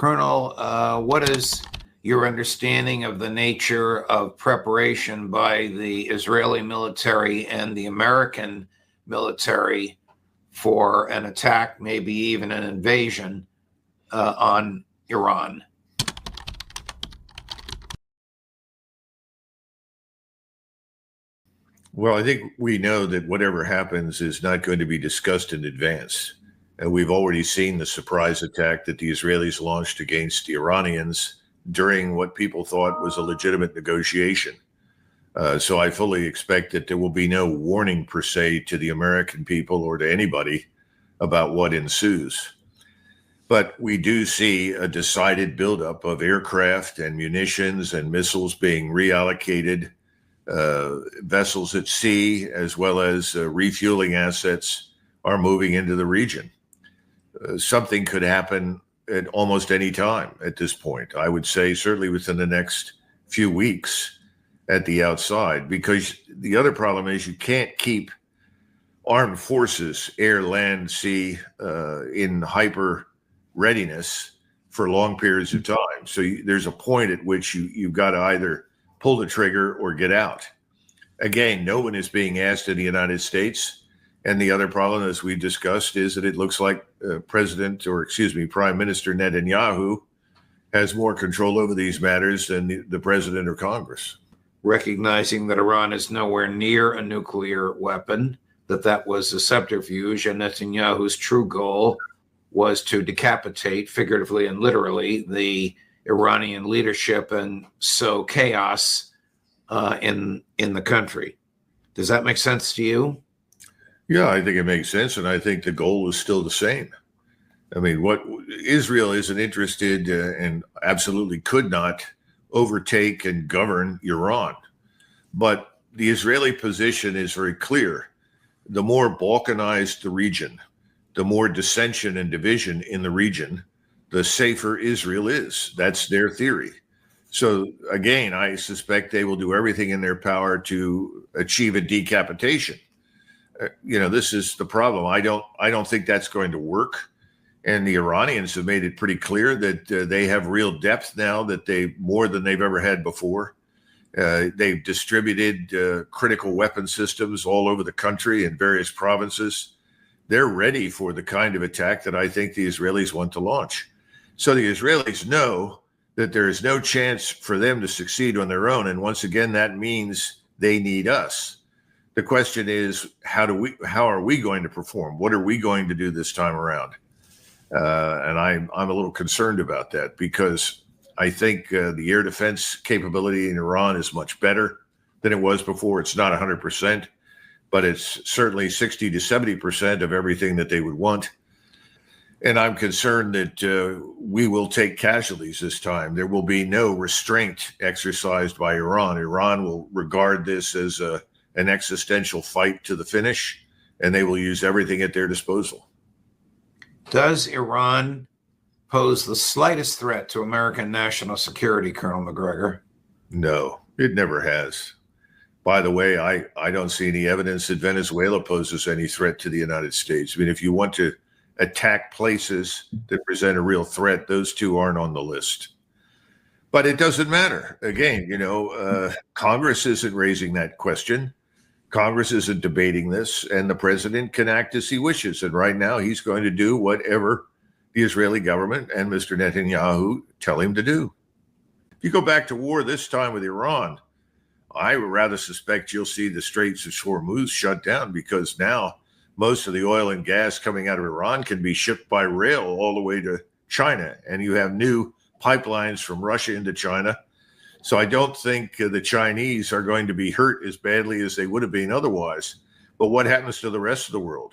Colonel, what is your understanding of the nature of preparation by the Israeli military and the American military for an attack, maybe even an invasion on Iran? Well, I think we know that whatever happens is not going to be discussed in advance. And we've already seen the surprise attack that the Israelis launched against the Iranians during what people thought was a legitimate negotiation. So I fully expect that there will be no warning per se to the American people or to anybody about what ensues. But we do see a decided buildup of aircraft and munitions and missiles being reallocated, vessels at sea, as well as refueling assets are moving into the region. Something could happen at almost any time at this point. I would say certainly within the next few weeks at the outside, because the other problem is you can't keep armed forces, air, land, sea, in hyper readiness for long periods of time. So there's a point at which you've got to either pull the trigger or get out. Again, no one is being asked in the United States. And the other problem, as we discussed, is that it looks like Prime Minister Netanyahu has more control over these matters than the president or Congress. Recognizing that Iran is nowhere near a nuclear weapon, that was a subterfuge, and Netanyahu's true goal was to decapitate, figuratively and literally, the Iranian leadership and sow chaos in the country. Does that make sense to you? Yeah, I think it makes sense, and I think the goal is still the same. I mean, what Israel isn't interested and absolutely could not overtake and govern Iran. But the Israeli position is very clear. The more balkanized the region, the more dissension and division in the region, the safer Israel is. That's their theory. So again, I suspect they will do everything in their power to achieve a decapitation. This is the problem. I don't think that's going to work. And the Iranians have made it pretty clear that they have real depth now, that more than they've ever had before. They've distributed critical weapon systems all over the country in various provinces. They're ready for the kind of attack that I think the Israelis want to launch. So the Israelis know that there is no chance for them to succeed on their own. And once again, that means they need us. The question is, how are we going to perform? What are we going to do this time around? And I'm a little concerned about that, because I think the air defense capability in Iran is much better than it was before. It's not 100%, but it's certainly 60 to 70% of everything that they would want. And I'm concerned that we will take casualties this time. There will be no restraint exercised by Iran. Iran will regard this as an existential fight to the finish, and they will use everything at their disposal. Does Iran pose the slightest threat to American national security, Colonel McGregor? No, it never has. By the way, I don't see any evidence that Venezuela poses any threat to the United States. I mean, if you want to attack places that present a real threat, those two aren't on the list. But it doesn't matter. Again, Congress isn't raising that question. Congress isn't debating this, and the president can act as he wishes. And right now, he's going to do whatever the Israeli government and Mr. Netanyahu tell him to do. If you go back to war this time with Iran, I would rather suspect you'll see the Straits of Hormuz shut down, because now most of the oil and gas coming out of Iran can be shipped by rail all the way to China. And you have new pipelines from Russia into China. So I don't think the Chinese are going to be hurt as badly as they would have been otherwise. But what happens to the rest of the world?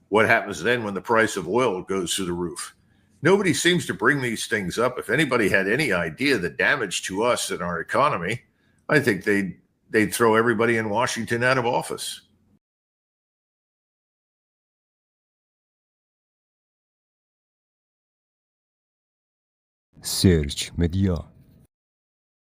What happens then when the price of oil goes through the roof? Nobody seems to bring these things up. If anybody had any idea the damage to us and our economy, I think they'd throw everybody in Washington out of office. سرچ مدیا